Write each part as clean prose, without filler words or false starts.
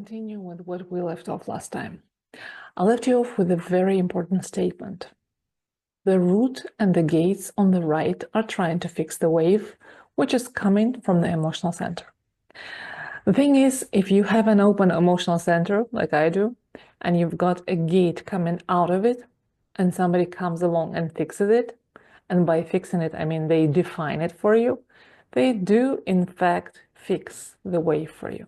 Continue with what we left off last time. I left you off with a very important statement. The root and the gates on the right are trying to fix the wave, which is coming from the emotional center. The thing is, if you have an open emotional center, like I do, and you've got a gate coming out of it, and somebody comes along and fixes it, and by fixing it, I mean they define it for you, they do, in fact, fix the wave for you.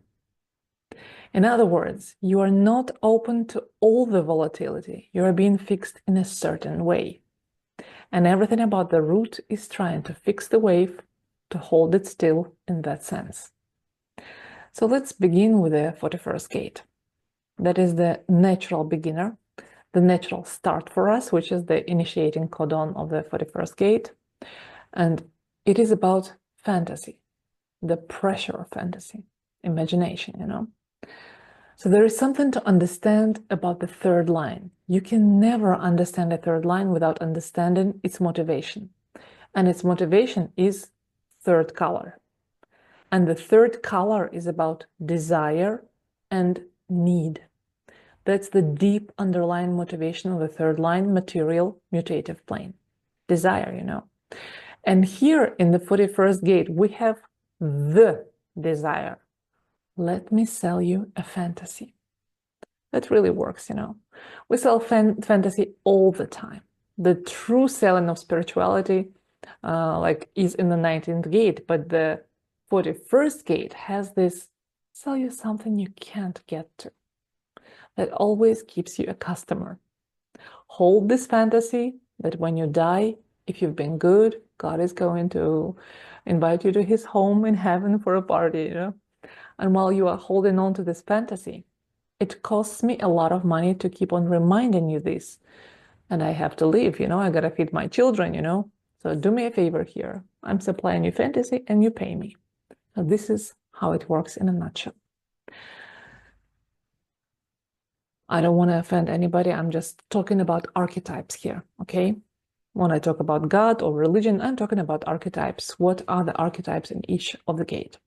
In other words, you are not open to all the volatility. You are being fixed in a certain way. And everything about the root is trying to fix the wave, to hold it still in that sense. So let's begin with the 41st gate. That is the natural beginner, the natural start for us, which is the initiating codon of the 41st gate. And it is about fantasy, the pressure of fantasy, imagination, you know. So there is something to understand about the third line. You can never understand a third line without understanding its motivation. And its motivation is third color. And the third color is about desire and need. That's the deep underlying motivation of the third line, material mutative plane. Desire, you know. And here in the 41st gate, we have the desire. Let me sell you a fantasy. That really works, you know. We sell fantasy all the time. The true selling of spirituality is in the 19th gate, but the 41st gate has this sell you something you can't get to. That always keeps you a customer. Hold this fantasy that when you die, if you've been good, God is going to invite you to his home in heaven for a party, you know. And while you are holding on to this fantasy, it costs me a lot of money to keep on reminding you this. And I have to live, you know, I gotta feed my children, you know. So do me a favor here. I'm supplying you fantasy and you pay me. So this is how it works in a nutshell. I don't want to offend anybody. I'm just talking about archetypes here, okay? When I talk about God or religion, I'm talking about archetypes. What are the archetypes in each of the gate?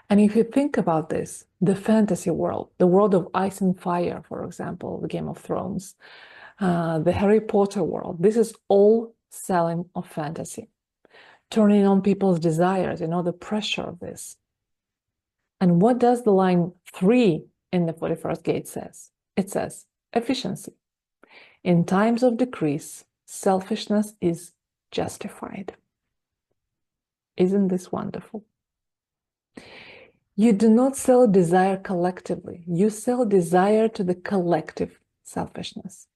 And if you think about this, the fantasy world, the world of ice and fire, for example, the Game of Thrones, the Harry Potter world, this is all selling of fantasy, turning on people's desires, you know, the pressure of this. And what does the line 3 in the 41st gate says? It says efficiency. In times of decrease, selfishness is justified. Isn't this wonderful? You do not sell desire collectively. You sell desire to the collective selfishness.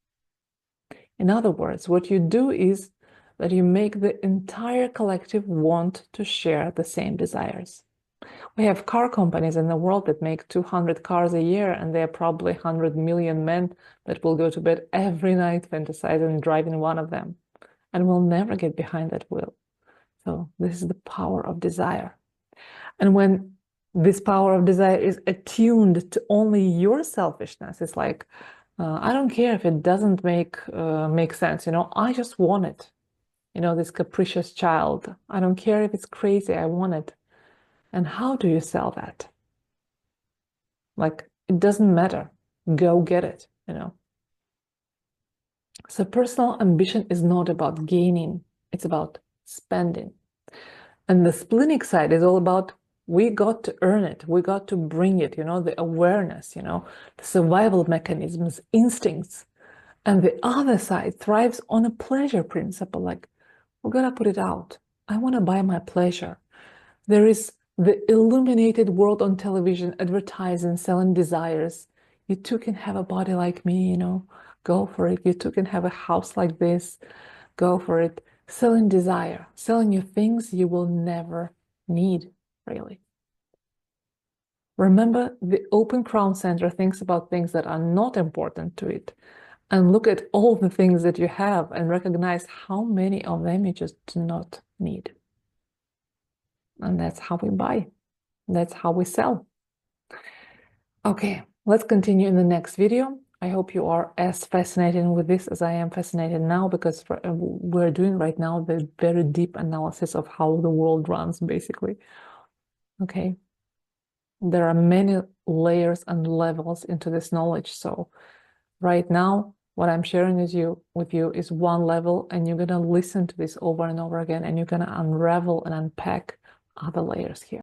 In other words, what you do is that you make the entire collective want to share the same desires. We have car companies in the world that make 200 cars a year, and there are probably 100 million men that will go to bed every night fantasizing driving one of them, and will never get behind that wheel. So this is the power of desire. And when this power of desire is attuned to only your selfishness, it's like, I don't care if it doesn't make sense, you know, I just want it. You know, this capricious child. I don't care if it's crazy, I want it. And how do you sell that? Like, it doesn't matter. Go get it, you know. So personal ambition is not about gaining, it's about spending. And the splenic side is all about we got to earn it, we got to bring it, you know, the awareness, you know, the survival mechanisms, instincts. And the other side thrives on a pleasure principle, like, we're gonna put it out. I want to buy my pleasure. There is the illuminated world on television advertising, selling desires. You too can have a body like me, you know, go for it. You too can have a house like this, go for it. Selling desire, selling you things you will never need, really. Remember, the open crown center thinks about things that are not important to it. And look at all the things that you have and recognize how many of them you just do not need. And that's how we buy. That's how we sell. Okay, let's continue in the next video. I hope you are as fascinated with this as I am fascinated now, because we're doing right now the very deep analysis of how the world runs, basically. Okay, there are many layers and levels into this knowledge. So right now, what I'm sharing with you is one level, and you're going to listen to this over and over again, and you're going to unravel and unpack other layers here.